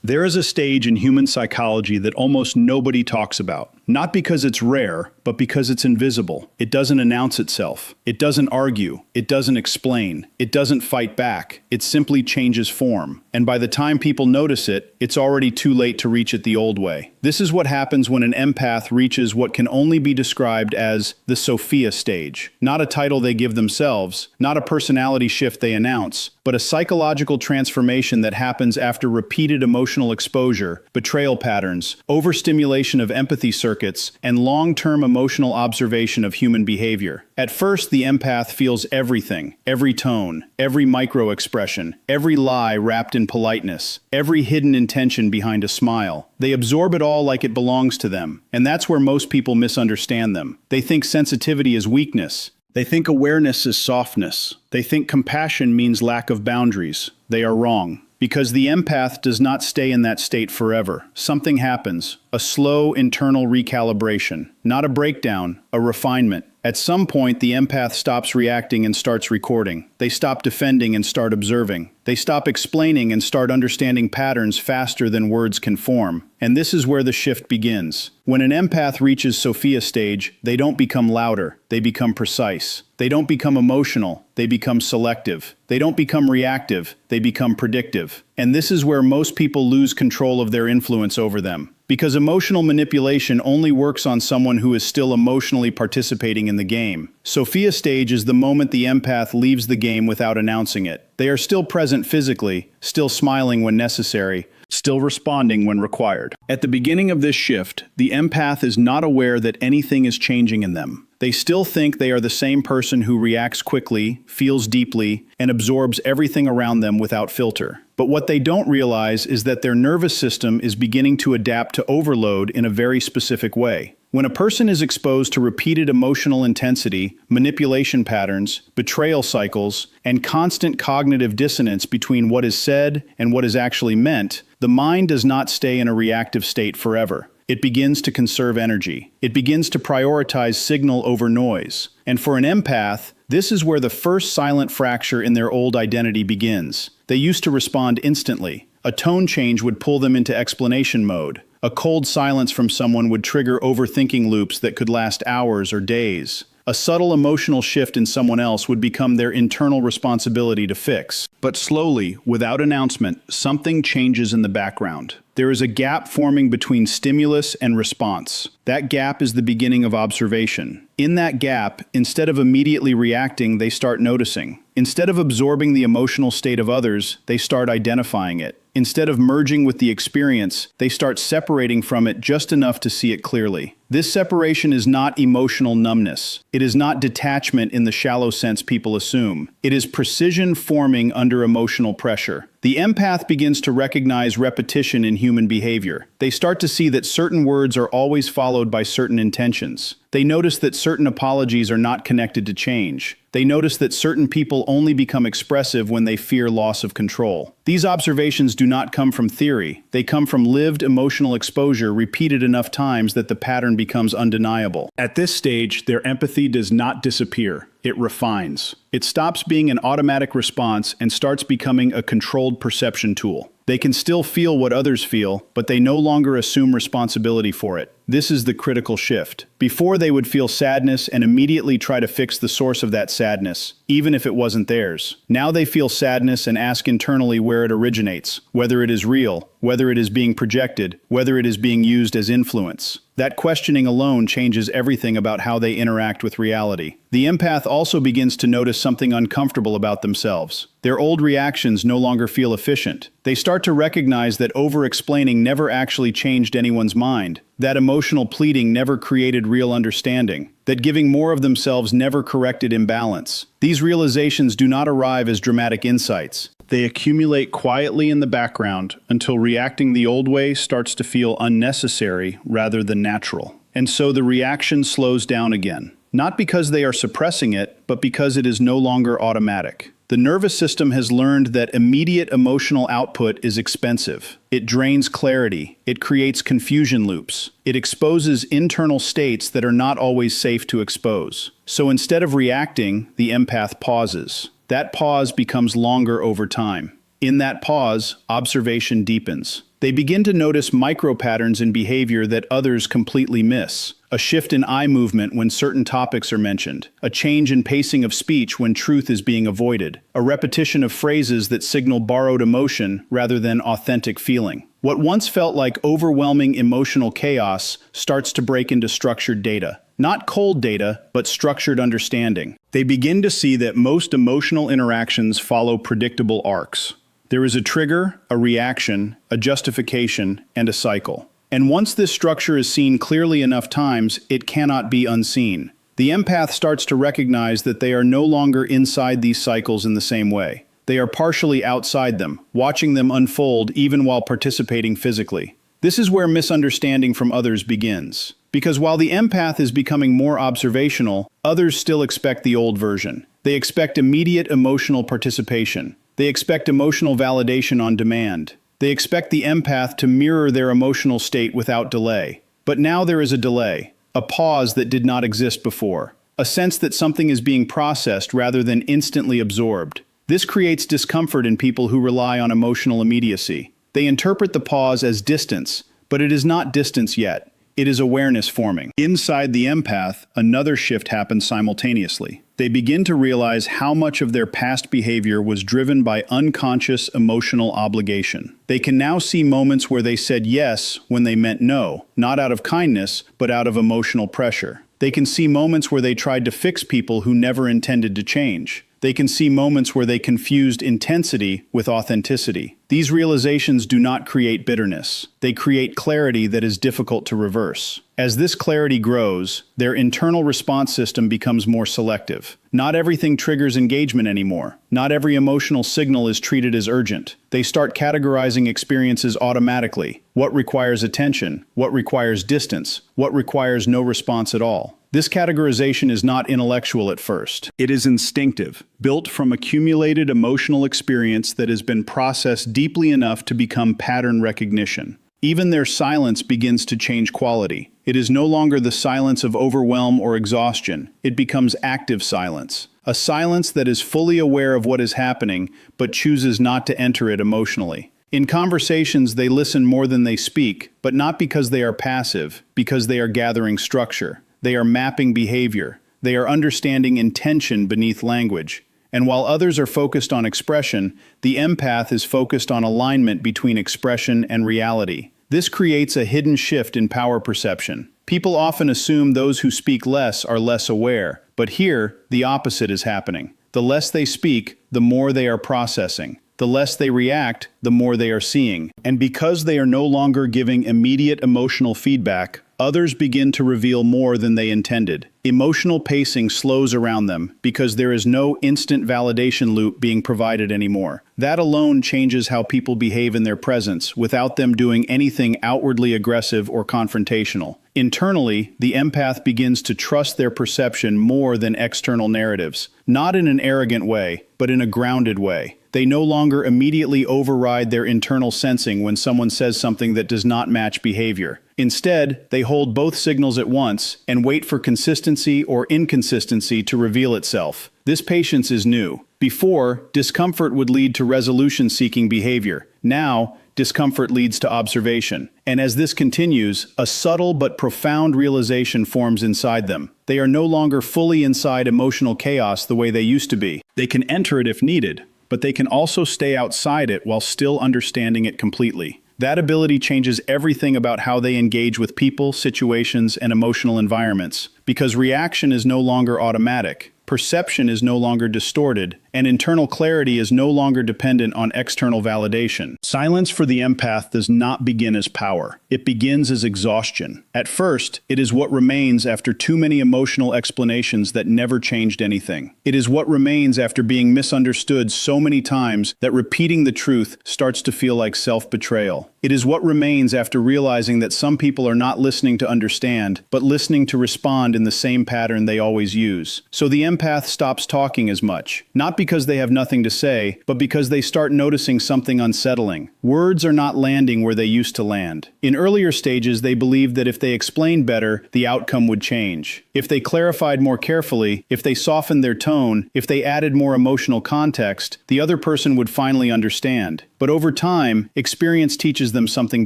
There is a stage in human psychology that almost nobody talks about. Not because it's rare, but because it's invisible. It doesn't announce itself. It doesn't argue. It doesn't explain. It doesn't fight back. It simply changes form. And by the time people notice it, it's already too late to reach it the old way. This is what happens when an empath reaches what can only be described as the Sophia Stage. Not a title they give themselves, not a personality shift they announce, but a psychological transformation that happens after repeated emotional exposure, betrayal patterns, overstimulation of empathy circuits, and long-term emotional observation of human behavior. At first, the empath feels everything, every tone, every micro-expression, every lie wrapped in politeness, every hidden intention behind a smile. They absorb it all like it belongs to them, and that's where most people misunderstand them. They think sensitivity is weakness. They think awareness is softness. They think compassion means lack of boundaries. They are wrong. Because the empath does not stay in that state forever. Something happens, a slow internal recalibration, not a breakdown, a refinement. At some point, the empath stops reacting and starts recording. They stop defending and start observing. They stop explaining and start understanding patterns faster than words can form. And this is where the shift begins. When an empath reaches Sophia Stage, they don't become louder, they become precise. They don't become emotional, they become selective. They don't become reactive, they become predictive. And this is where most people lose control of their influence over them. Because emotional manipulation only works on someone who is still emotionally participating in the game. Sophia Stage is the moment the empath leaves the game without announcing it. They are still present physically, still smiling when necessary, still responding when required. At the beginning of this shift, the empath is not aware that anything is changing in them. They still think they are the same person who reacts quickly, feels deeply, and absorbs everything around them without filter. But what they don't realize is that their nervous system is beginning to adapt to overload in a very specific way. When a person is exposed to repeated emotional intensity, manipulation patterns, betrayal cycles, and constant cognitive dissonance between what is said and what is actually meant, the mind does not stay in a reactive state forever. It begins to conserve energy. It begins to prioritize signal over noise. And for an empath, this is where the first silent fracture in their old identity begins. They used to respond instantly. A tone change would pull them into explanation mode. A cold silence from someone would trigger overthinking loops that could last hours or days. A subtle emotional shift in someone else would become their internal responsibility to fix. But slowly, without announcement, something changes in the background. There is a gap forming between stimulus and response. That gap is the beginning of observation. In that gap, instead of immediately reacting, they start noticing. Instead of absorbing the emotional state of others, they start identifying it. Instead of merging with the experience, they start separating from it just enough to see it clearly. This separation is not emotional numbness. It is not detachment in the shallow sense people assume. It is precision forming under emotional pressure. The empath begins to recognize repetition in human behavior. They start to see that certain words are always followed by certain intentions. They notice that certain apologies are not connected to change. They notice that certain people only become expressive when they fear loss of control. These observations do not come from theory. They come from lived emotional exposure repeated enough times that the pattern becomes undeniable. At this stage, their empathy does not disappear. It refines. It stops being an automatic response and starts becoming a controlled perception tool. They can still feel what others feel, but they no longer assume responsibility for it. This is the critical shift. Before, they would feel sadness and immediately try to fix the source of that sadness, even if it wasn't theirs. Now they feel sadness and ask internally where it originates, whether it is real, whether it is being projected, whether it is being used as influence. That questioning alone changes everything about how they interact with reality. The empath also begins to notice something uncomfortable about themselves. Their old reactions no longer feel efficient. They start to recognize that over-explaining never actually changed anyone's mind, that emotional pleading never created real understanding, that giving more of themselves never corrected imbalance. These realizations do not arrive as dramatic insights. They accumulate quietly in the background until reacting the old way starts to feel unnecessary rather than natural. And so the reaction slows down again. Not because they are suppressing it, but because it is no longer automatic. The nervous system has learned that immediate emotional output is expensive. It drains clarity. It creates confusion loops. It exposes internal states that are not always safe to expose. So instead of reacting, the empath pauses. That pause becomes longer over time. In that pause, observation deepens. They begin to notice micro-patterns in behavior that others completely miss. A shift in eye movement when certain topics are mentioned. A change in pacing of speech when truth is being avoided. A repetition of phrases that signal borrowed emotion rather than authentic feeling. What once felt like overwhelming emotional chaos starts to break into structured data. Not cold data, but structured understanding. They begin to see that most emotional interactions follow predictable arcs. There is a trigger, a reaction, a justification, and a cycle. And once this structure is seen clearly enough times, it cannot be unseen. The empath starts to recognize that they are no longer inside these cycles in the same way. They are partially outside them, watching them unfold even while participating physically. This is where misunderstanding from others begins. Because while the empath is becoming more observational, others still expect the old version. They expect immediate emotional participation. They expect emotional validation on demand. They expect the empath to mirror their emotional state without delay. But now there is a delay, a pause that did not exist before, a sense that something is being processed rather than instantly absorbed. This creates discomfort in people who rely on emotional immediacy. They interpret the pause as distance, but it is not distance yet. It is awareness forming. Inside the empath, another shift happens simultaneously. They begin to realize how much of their past behavior was driven by unconscious emotional obligation. They can now see moments where they said yes when they meant no, not out of kindness, but out of emotional pressure. They can see moments where they tried to fix people who never intended to change. They can see moments where they confused intensity with authenticity. These realizations do not create bitterness. They create clarity that is difficult to reverse. As this clarity grows, their internal response system becomes more selective. Not everything triggers engagement anymore. Not every emotional signal is treated as urgent. They start categorizing experiences automatically. What requires attention? What requires distance? What requires no response at all? This categorization is not intellectual at first. It is instinctive, built from accumulated emotional experience that has been processed deeply enough to become pattern recognition. Even their silence begins to change quality. It is no longer the silence of overwhelm or exhaustion. It becomes active silence. A silence that is fully aware of what is happening, but chooses not to enter it emotionally. In conversations, they listen more than they speak, but not because they are passive, because they are gathering structure. They are mapping behavior. They are understanding intention beneath language. And while others are focused on expression, the empath is focused on alignment between expression and reality. This creates a hidden shift in power perception. People often assume those who speak less are less aware, but here, the opposite is happening. The less they speak, the more they are processing. The less they react, the more they are seeing. And because they are no longer giving immediate emotional feedback, others begin to reveal more than they intended. Emotional pacing slows around them because there is no instant validation loop being provided anymore. That alone changes how people behave in their presence without them doing anything outwardly aggressive or confrontational. Internally, the empath begins to trust their perception more than external narratives, not in an arrogant way, but in a grounded way. They no longer immediately override their internal sensing when someone says something that does not match behavior. Instead, they hold both signals at once and wait for consistency or inconsistency to reveal itself. This patience is new. Before, discomfort would lead to resolution-seeking behavior. Now, discomfort leads to observation. And as this continues, a subtle but profound realization forms inside them. They are no longer fully inside emotional chaos the way they used to be. They can enter it if needed, but they can also stay outside it while still understanding it completely. That ability changes everything about how they engage with people, situations, and emotional environments. Because reaction is no longer automatic, perception is no longer distorted, and internal clarity is no longer dependent on external validation. Silence for the empath does not begin as power. It begins as exhaustion. At first, it is what remains after too many emotional explanations that never changed anything. It is what remains after being misunderstood so many times that repeating the truth starts to feel like self-betrayal. It is what remains after realizing that some people are not listening to understand, but listening to respond in the same pattern they always use. So the empath empath stops talking as much, not because they have nothing to say, but because they start noticing something unsettling. Words are not landing where they used to land. In earlier stages, they believed that if they explained better, the outcome would change. If they clarified more carefully, if they softened their tone, if they added more emotional context, the other person would finally understand. But over time, experience teaches them something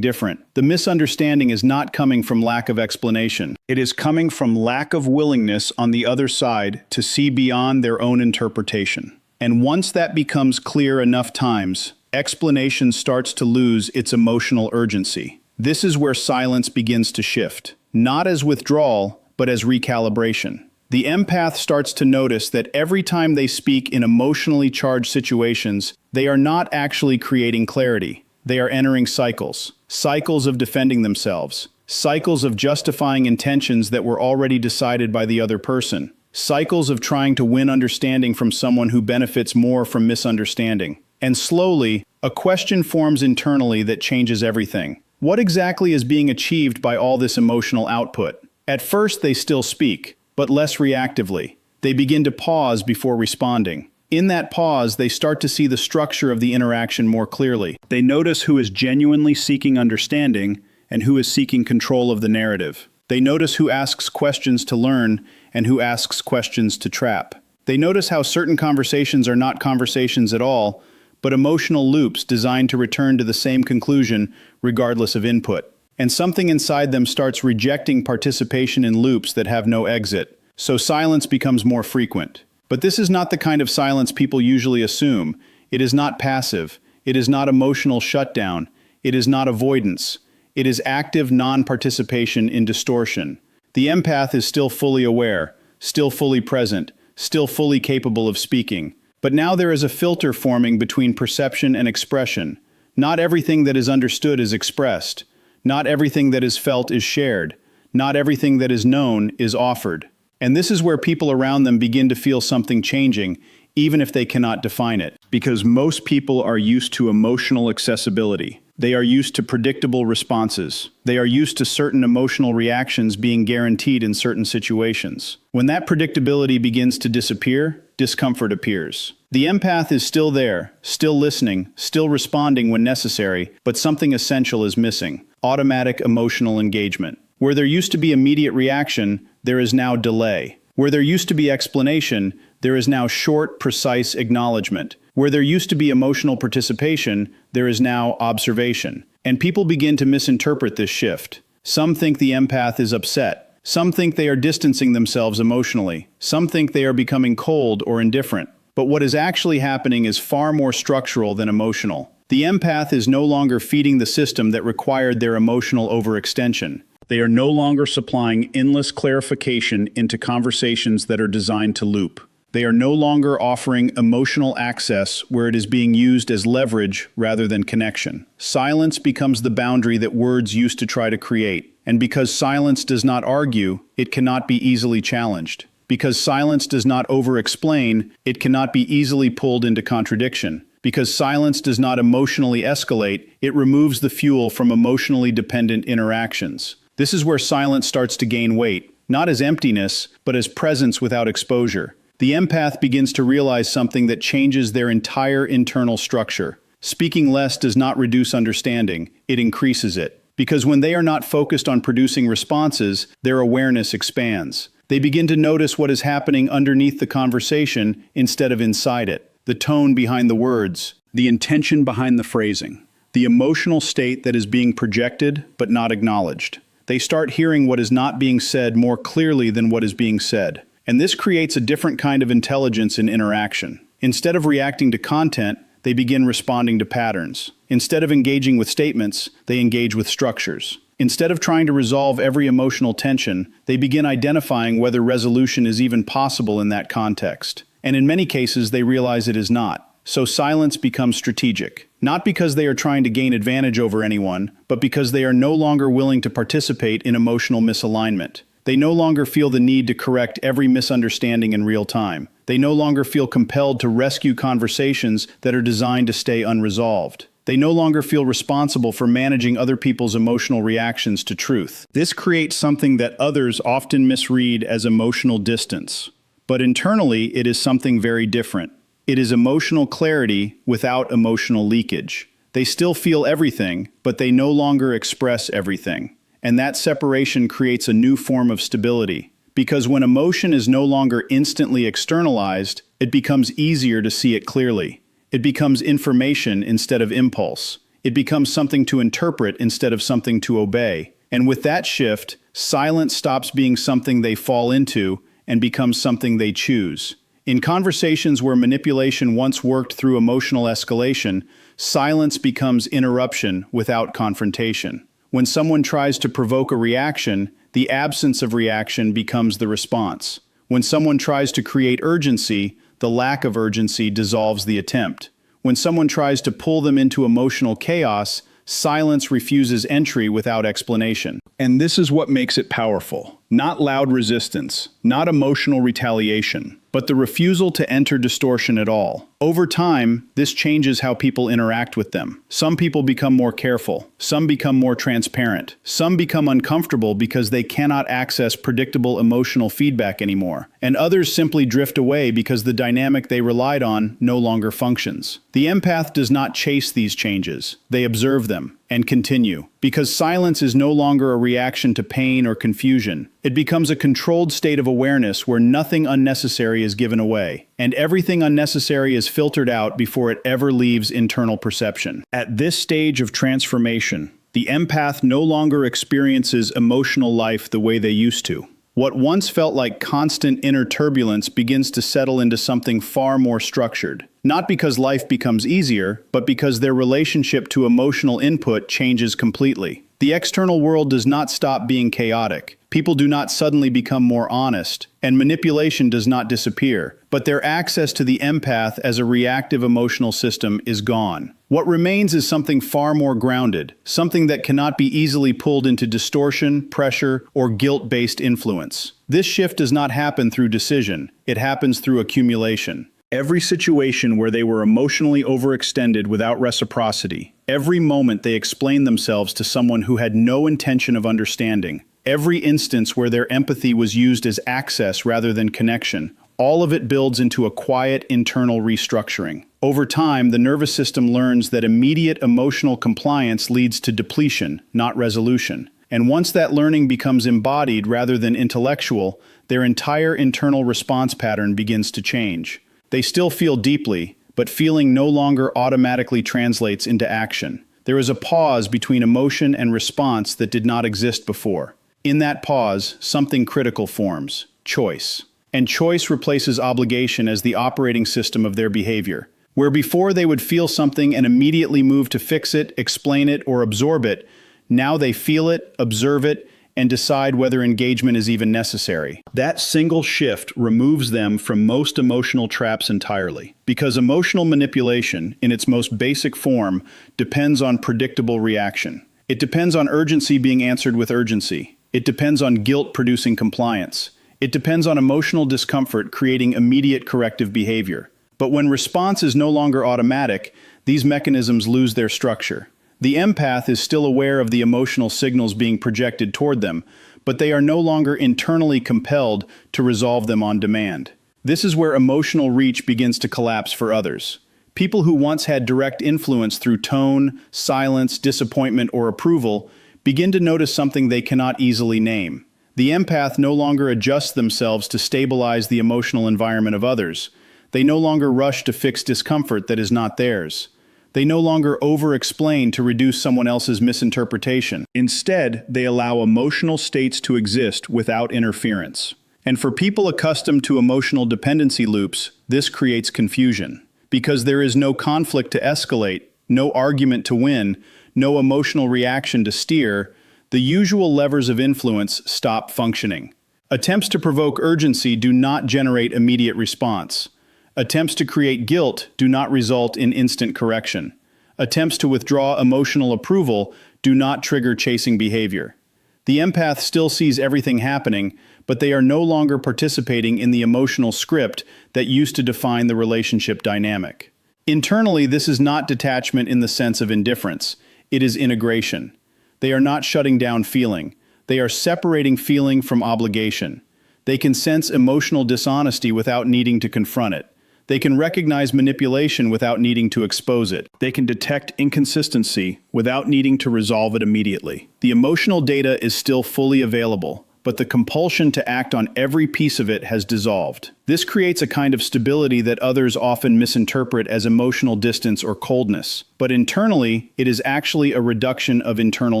different. The misunderstanding is not coming from lack of explanation. It is coming from lack of willingness on the other side to see beyond their own interpretation. And once that becomes clear enough times, explanation starts to lose its emotional urgency. This is where silence begins to shift, not as withdrawal, but as recalibration. The empath starts to notice that every time they speak in emotionally charged situations, they are not actually creating clarity. They are entering cycles. Cycles of defending themselves. Cycles of justifying intentions that were already decided by the other person. Cycles of trying to win understanding from someone who benefits more from misunderstanding. And slowly, a question forms internally that changes everything. What exactly is being achieved by all this emotional output? At first, they still speak, but less reactively. They begin to pause before responding. In that pause, they start to see the structure of the interaction more clearly. They notice who is genuinely seeking understanding and who is seeking control of the narrative. They notice who asks questions to learn and who asks questions to trap. They notice how certain conversations are not conversations at all, but emotional loops designed to return to the same conclusion regardless of input. And something inside them starts rejecting participation in loops that have no exit. So silence becomes more frequent. But this is not the kind of silence people usually assume. It is not passive. It is not emotional shutdown. It is not avoidance. It is active non-participation in distortion. The empath is still fully aware, still fully present, still fully capable of speaking. But now there is a filter forming between perception and expression. Not everything that is understood is expressed. Not everything that is felt is shared. Not everything that is known is offered. And this is where people around them begin to feel something changing, even if they cannot define it. Because most people are used to emotional accessibility. They are used to predictable responses. They are used to certain emotional reactions being guaranteed in certain situations. When that predictability begins to disappear, discomfort appears. The empath is still there, still listening, still responding when necessary, but something essential is missing: automatic emotional engagement. Where there used to be immediate reaction, there is now delay. Where there used to be explanation, there is now short, precise acknowledgement. Where there used to be emotional participation, there is now observation. And people begin to misinterpret this shift. Some think the empath is upset. Some think they are distancing themselves emotionally. Some think they are becoming cold or indifferent. But what is actually happening is far more structural than emotional. The empath is no longer feeding the system that required their emotional overextension. They are no longer supplying endless clarification into conversations that are designed to loop. They are no longer offering emotional access where it is being used as leverage rather than connection. Silence becomes the boundary that words used to try to create. And because silence does not argue, it cannot be easily challenged. Because silence does not over-explain, it cannot be easily pulled into contradiction. Because silence does not emotionally escalate, it removes the fuel from emotionally dependent interactions. This is where silence starts to gain weight, not as emptiness, but as presence without exposure. The empath begins to realize something that changes their entire internal structure. Speaking less does not reduce understanding, it increases it. Because when they are not focused on producing responses, their awareness expands. They begin to notice what is happening underneath the conversation instead of inside it. The tone behind the words, the intention behind the phrasing, the emotional state that is being projected but not acknowledged. They start hearing what is not being said more clearly than what is being said. And this creates a different kind of intelligence in interaction. Instead of reacting to content, they begin responding to patterns. Instead of engaging with statements, they engage with structures. Instead of trying to resolve every emotional tension, they begin identifying whether resolution is even possible in that context. And in many cases, they realize it is not. So silence becomes strategic. Not because they are trying to gain advantage over anyone, but because they are no longer willing to participate in emotional misalignment. They no longer feel the need to correct every misunderstanding in real time. They no longer feel compelled to rescue conversations that are designed to stay unresolved. They no longer feel responsible for managing other people's emotional reactions to truth. This creates something that others often misread as emotional distance. But internally, it is something very different. It is emotional clarity without emotional leakage. They still feel everything, but they no longer express everything. And that separation creates a new form of stability. Because when emotion is no longer instantly externalized, it becomes easier to see it clearly. It becomes information instead of impulse. It becomes something to interpret instead of something to obey. And with that shift, silence stops being something they fall into and becomes something they choose. In conversations where manipulation once worked through emotional escalation, silence becomes interruption without confrontation. When someone tries to provoke a reaction, the absence of reaction becomes the response. When someone tries to create urgency, the lack of urgency dissolves the attempt. When someone tries to pull them into emotional chaos, silence refuses entry without explanation. And this is what makes it powerful. Not loud resistance, not emotional retaliation, but the refusal to enter distortion at all. Over time, this changes how people interact with them. Some people become more careful. Some become more transparent. Some become uncomfortable because they cannot access predictable emotional feedback anymore. And others simply drift away because the dynamic they relied on no longer functions. The empath does not chase these changes. They observe them and continue. Because silence is no longer a reaction to pain or confusion. It becomes a controlled state of awareness where nothing unnecessary is given away, and everything unnecessary is filtered out before it ever leaves internal perception. At this stage of transformation, the empath no longer experiences emotional life the way they used to. What once felt like constant inner turbulence begins to settle into something far more structured. Not because life becomes easier, but because their relationship to emotional input changes completely. The external world does not stop being chaotic. People do not suddenly become more honest, and manipulation does not disappear. But their access to the empath as a reactive emotional system is gone. What remains is something far more grounded, something that cannot be easily pulled into distortion, pressure, or guilt-based influence. This shift does not happen through decision. It happens through accumulation. Every situation where they were emotionally overextended without reciprocity, every moment they explained themselves to someone who had no intention of understanding, every instance where their empathy was used as access rather than connection, all of it builds into a quiet internal restructuring. Over time, the nervous system learns that immediate emotional compliance leads to depletion, not resolution. And once that learning becomes embodied rather than intellectual, their entire internal response pattern begins to change. They still feel deeply, but feeling no longer automatically translates into action. There is a pause between emotion and response that did not exist before. In that pause, something critical forms: choice. And choice replaces obligation as the operating system of their behavior. Where before they would feel something and immediately move to fix it, explain it, or absorb it, now they feel it, observe it, and decide whether engagement is even necessary. That single shift removes them from most emotional traps entirely. Because emotional manipulation, in its most basic form, depends on predictable reaction. It depends on urgency being answered with urgency. It depends on guilt producing compliance. It depends on emotional discomfort creating immediate corrective behavior. But when response is no longer automatic, these mechanisms lose their structure. The empath is still aware of the emotional signals being projected toward them, but they are no longer internally compelled to resolve them on demand. This is where emotional reach begins to collapse for others. People who once had direct influence through tone, silence, disappointment, or approval begin to notice something they cannot easily name. The empath no longer adjusts themselves to stabilize the emotional environment of others. They no longer rush to fix discomfort that is not theirs. They no longer over-explain to reduce someone else's misinterpretation. Instead, they allow emotional states to exist without interference. And for people accustomed to emotional dependency loops, this creates confusion. Because there is no conflict to escalate, no argument to win, no emotional reaction to steer, the usual levers of influence stop functioning. Attempts to provoke urgency do not generate immediate response. Attempts to create guilt do not result in instant correction. Attempts to withdraw emotional approval do not trigger chasing behavior. The empath still sees everything happening, but they are no longer participating in the emotional script that used to define the relationship dynamic. Internally, this is not detachment in the sense of indifference. It is integration. They are not shutting down feeling. They are separating feeling from obligation. They can sense emotional dishonesty without needing to confront it. They can recognize manipulation without needing to expose it. They can detect inconsistency without needing to resolve it immediately. The emotional data is still fully available, but the compulsion to act on every piece of it has dissolved. This creates a kind of stability that others often misinterpret as emotional distance or coldness. But internally, it is actually a reduction of internal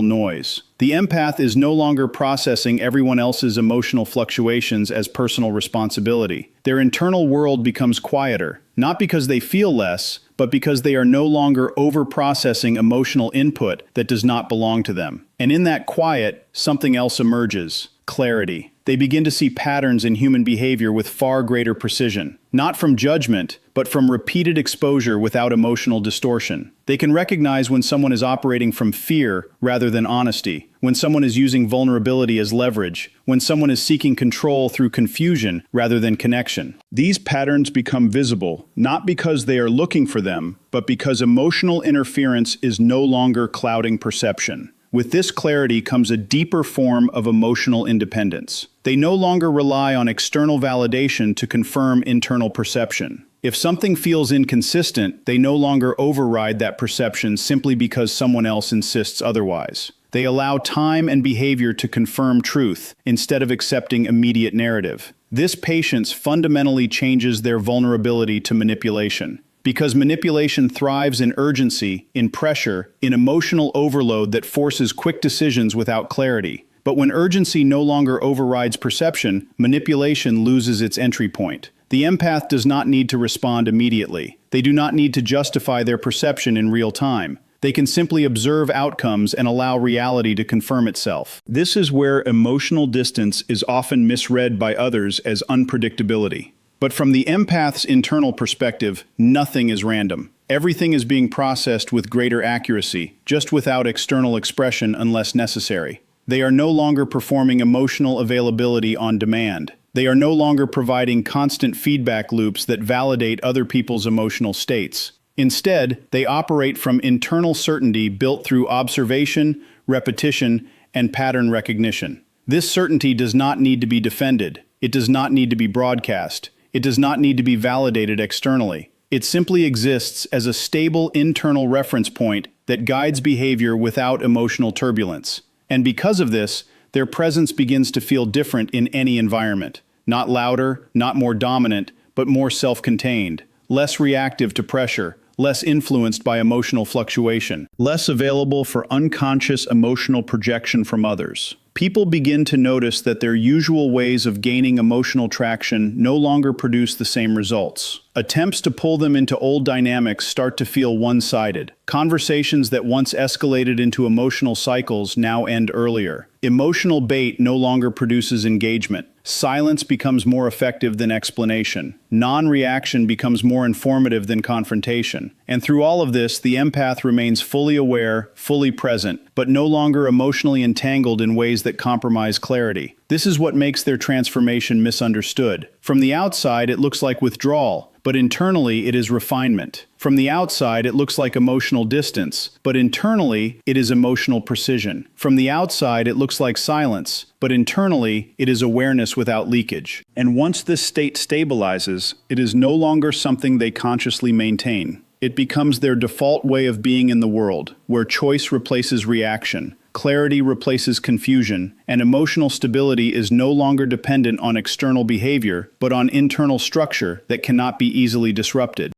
noise. The empath is no longer processing everyone else's emotional fluctuations as personal responsibility. Their internal world becomes quieter, not because they feel less, but because they are no longer over-processing emotional input that does not belong to them. And in that quiet, something else emerges: clarity. They begin to see patterns in human behavior with far greater precision, not from judgment, but from repeated exposure without emotional distortion. They can recognize when someone is operating from fear rather than honesty, when someone is using vulnerability as leverage, when someone is seeking control through confusion rather than connection. These patterns become visible, not because they are looking for them, but because emotional interference is no longer clouding perception. With this clarity comes a deeper form of emotional independence. They no longer rely on external validation to confirm internal perception. If something feels inconsistent, they no longer override that perception simply because someone else insists otherwise. They allow time and behavior to confirm truth instead of accepting immediate narrative. This patience fundamentally changes their vulnerability to manipulation. Because manipulation thrives in urgency, in pressure, in emotional overload that forces quick decisions without clarity. But when urgency no longer overrides perception, manipulation loses its entry point. The empath does not need to respond immediately. They do not need to justify their perception in real time. They can simply observe outcomes and allow reality to confirm itself. This is where emotional distance is often misread by others as unpredictability. But from the empath's internal perspective, nothing is random. Everything is being processed with greater accuracy, just without external expression unless necessary. They are no longer performing emotional availability on demand. They are no longer providing constant feedback loops that validate other people's emotional states. Instead, they operate from internal certainty built through observation, repetition, and pattern recognition. This certainty does not need to be defended. It does not need to be broadcast. It does not need to be validated externally. It simply exists as a stable internal reference point that guides behavior without emotional turbulence. And because of this, their presence begins to feel different in any environment. Not louder, not more dominant, but more self-contained, less reactive to pressure, less influenced by emotional fluctuation, less available for unconscious emotional projection from others. People begin to notice that their usual ways of gaining emotional traction no longer produce the same results. Attempts to pull them into old dynamics start to feel one-sided. Conversations that once escalated into emotional cycles now end earlier. Emotional bait no longer produces engagement. Silence becomes more effective than explanation. Non-reaction becomes more informative than confrontation. And through all of this, the empath remains fully aware, fully present, but no longer emotionally entangled in ways that compromise clarity. This is what makes their transformation misunderstood. From the outside, it looks like withdrawal, but internally it is refinement. From the outside, it looks like emotional distance, but internally it is emotional precision. From the outside, it looks like silence, but internally it is awareness without leakage. And once this state stabilizes, it is no longer something they consciously maintain. It becomes their default way of being in the world, where choice replaces reaction, clarity replaces confusion, and emotional stability is no longer dependent on external behavior, but on internal structure that cannot be easily disrupted.